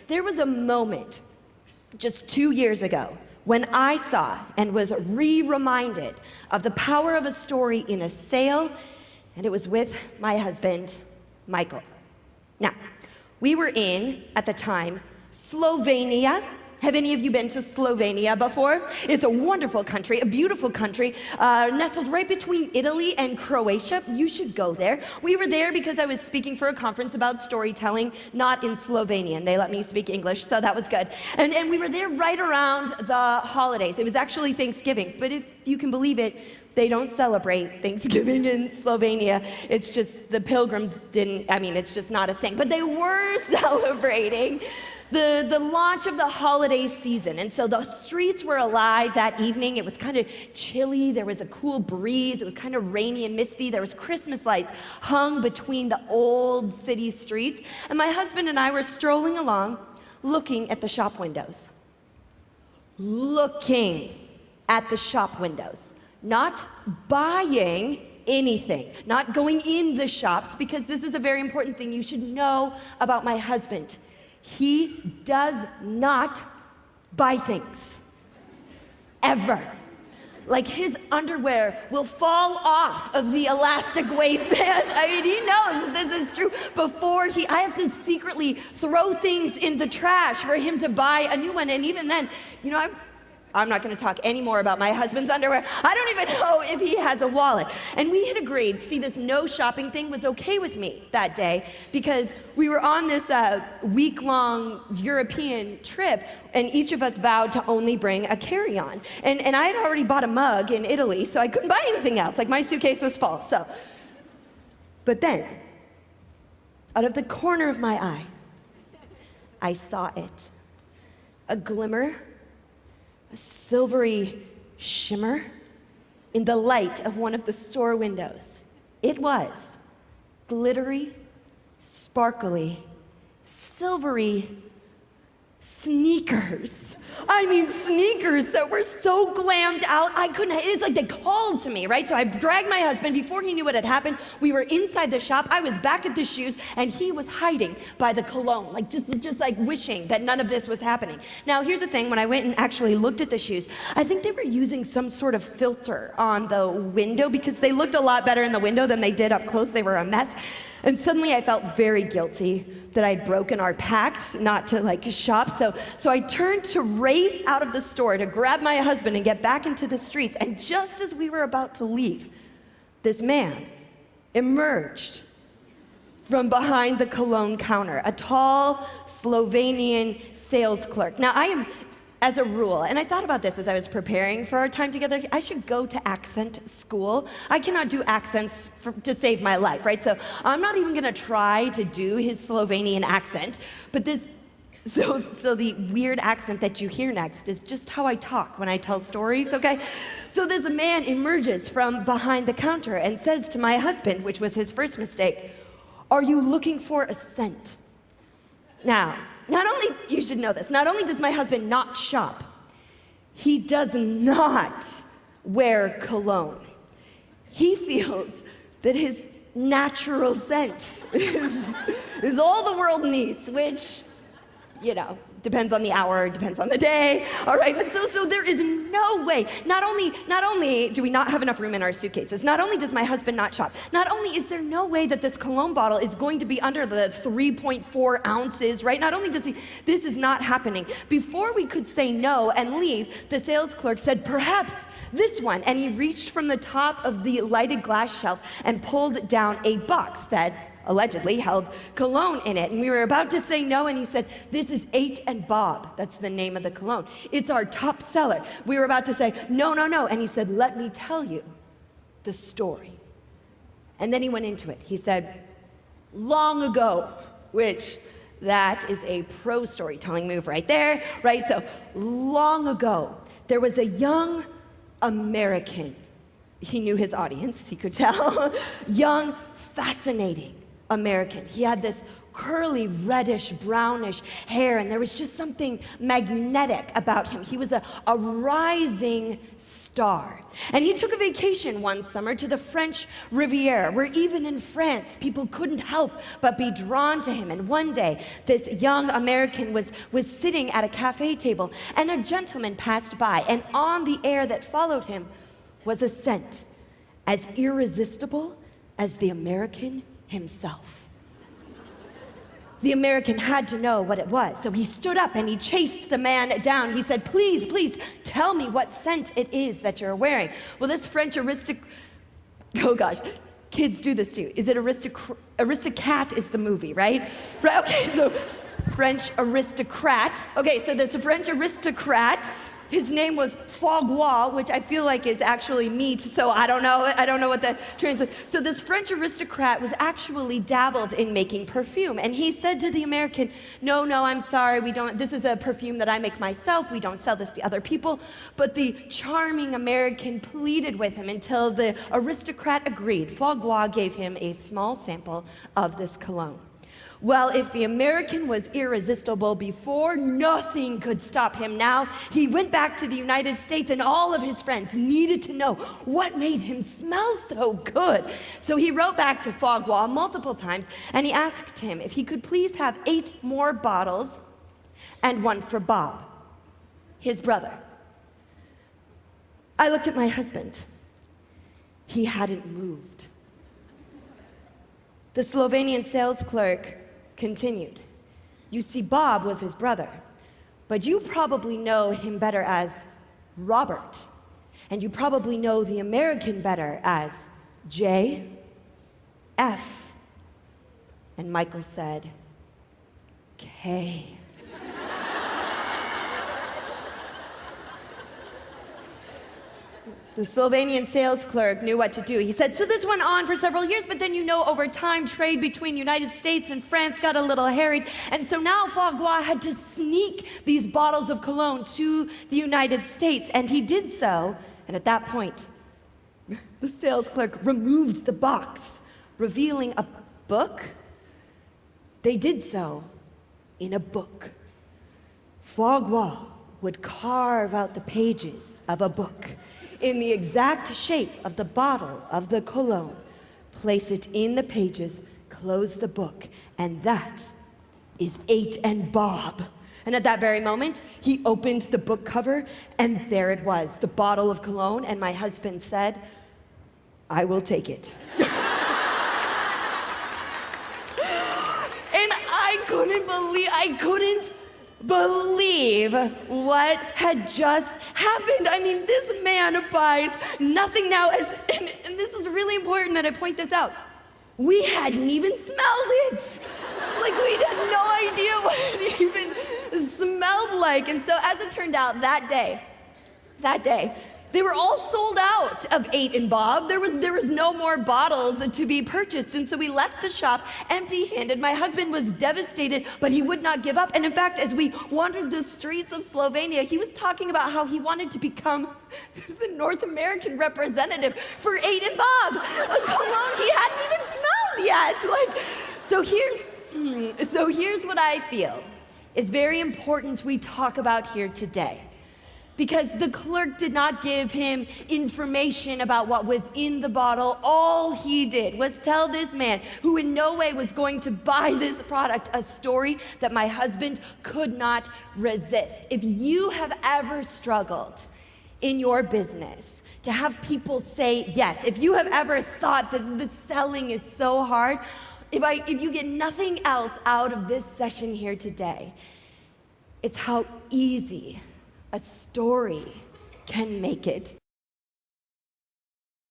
There was a moment just 2 years ago when I saw and was reminded of the power of a story in a sale, and it was with my husband, Michael. Now, we were in, at the time, Slovenia. Have any of you been to Slovenia before? It's a wonderful country, a beautiful country, nestled right between Italy and Croatia. You should go there. We were there because I was speaking for a conference about storytelling, not in Slovenian. They let me speak English, so that was good. And we were there right around the holidays. It was actually Thanksgiving, but if you can believe it, they don't celebrate Thanksgiving in Slovenia. It's just the pilgrims it's just not a thing. But they were celebrating the launch of the holiday season. And so the streets were alive that evening. It was kind of chilly. There was a cool breeze. It was kind of rainy and misty. There was Christmas lights hung between the old city streets. And my husband and I were strolling along, looking at the shop windows. Looking at the shop windows. Not buying anything, not going in the shops, because this is a very important thing you should know about my husband. He does not buy things, ever. Like his underwear will fall off of the elastic waistband. I mean, he knows that this is true. I have to secretly throw things in the trash for him to buy a new one. And even then, I'm not going to talk anymore about my husband's underwear. I don't even know if he has a wallet. And we had agreed, this no shopping thing was okay with me that day because we were on this week-long European trip, and each of us vowed to only bring a carry-on. And I had already bought a mug in Italy, so I couldn't buy anything else. Like, my suitcase was full, so. But then, out of the corner of my eye, I saw it. A glimmer, a silvery shimmer in the light of one of the store windows. It was glittery, sparkly, silvery sneakers. I mean, sneakers that were so glammed out, it's like they called to me, right? So I dragged my husband. Before he knew what had happened, we were inside the shop. I was back at the shoes, and he was hiding by the cologne, like just like wishing that none of this was happening. Now, here's the thing. When I went and actually looked at the shoes, I think they were using some sort of filter on the window because they looked a lot better in the window than they did up close. They were a mess. And suddenly I felt very guilty that I'd broken our pact not to shop. So I turned to race out of the store to grab my husband and get back into the streets. And just as we were about to leave, this man emerged from behind the cologne counter, a tall Slovenian sales clerk. Now, I am, as a rule, and I thought about this as I was preparing for our time together, I should go to accent school. I cannot do accents to save my life, right? So I'm not even gonna try to do his Slovenian accent, but so the weird accent that you hear next is just how I talk when I tell stories, okay? So this man emerges from behind the counter and says to my husband, which was his first mistake, "Are you looking for a scent?" Now, you should know this, not only does my husband not shop, he does not wear cologne. He feels that his natural scent is all the world needs, which, depends on the hour, depends on the day, all right? But so there is no way, not only do we not have enough room in our suitcases, not only does my husband not shop, not only is there no way that this cologne bottle is going to be under the 3.4 ounces, right? Not only this is not happening. Before we could say no and leave, the sales clerk said, "Perhaps this one," and he reached from the top of the lighted glass shelf and pulled down a box that allegedly held cologne in it. And we were about to say no, and he said, "This is 8 and Bob. That's the name of the cologne. It's our top seller." We were about to say, no. And he said, "Let me tell you the story." And then he went into it. He said, "Long ago," which that is a pro storytelling move right there, right? So long ago, there was a young American. He knew his audience, he could tell. Young, fascinating, American. He had this curly, reddish, brownish hair, and there was just something magnetic about him. He was a rising star. And he took a vacation one summer to the French Riviera, where even in France, people couldn't help but be drawn to him. And one day, this young American was sitting at a cafe table, and a gentleman passed by, and on the air that followed him was a scent as irresistible as the American himself. The American had to know what it was, so he stood up and he chased the man down. He said, "Please, please, tell me what scent it is that you're wearing." Well, this French oh gosh, kids do this too. Is it Aristocat is the movie, right? Right, okay, so French aristocrat. Okay, so this French aristocrat, his name was foie gras, which I feel like is actually meat, so I don't know what that translates. So this French aristocrat was actually dabbled in making perfume, and he said to the American, no, I'm sorry, this is a perfume that I make myself, we don't sell this to other people. But the charming American pleaded with him until the aristocrat agreed. Foie gras gave him a small sample of this cologne. Well, if the American was irresistible before, nothing could stop him now. He went back to the United States, and all of his friends needed to know what made him smell so good. So he wrote back to Foie Gras multiple times, and he asked him if he could please have 8 more bottles and one for Bob, his brother. I looked at my husband. He hadn't moved. The Slovenian sales clerk continued. You see, Bob was his brother, but you probably know him better as Robert, and you probably know the American better as J. F. And Michael said, K. The Slovenian sales clerk knew what to do. He said, so this went on for several years, but then over time, trade between United States and France got a little harried, and so now Foie Gras had to sneak these bottles of cologne to the United States, and he did so, and at that point, the sales clerk removed the box, revealing a book. They did so in a book. Foie Gras would carve out the pages of a book in the exact shape of the bottle of the cologne, place it in the pages, close the book, and that is 8 and Bob. And at that very moment, he opened the book cover, and there it was, the bottle of cologne, and my husband said, I will take it. And I couldn't believe what had just happened. I mean, this man buys nothing now, and this is really important that I point this out. We hadn't even smelled it. Like, we had no idea what it even smelled like. And so as it turned out, that day, they were all sold out of 8 and Bob. There was no more bottles to be purchased, and so we left the shop empty-handed. My husband was devastated, but he would not give up. And in fact, as we wandered the streets of Slovenia, he was talking about how he wanted to become the North American representative for 8 and Bob, a cologne he hadn't even smelled yet. So here's what I feel is very important we talk about here today. Because the clerk did not give him information about what was in the bottle. All he did was tell this man, who in no way was going to buy this product, a story that my husband could not resist. If you have ever struggled in your business to have people say yes, if you have ever thought that selling is so hard, if you get nothing else out of this session here today, it's how easy a story can make it.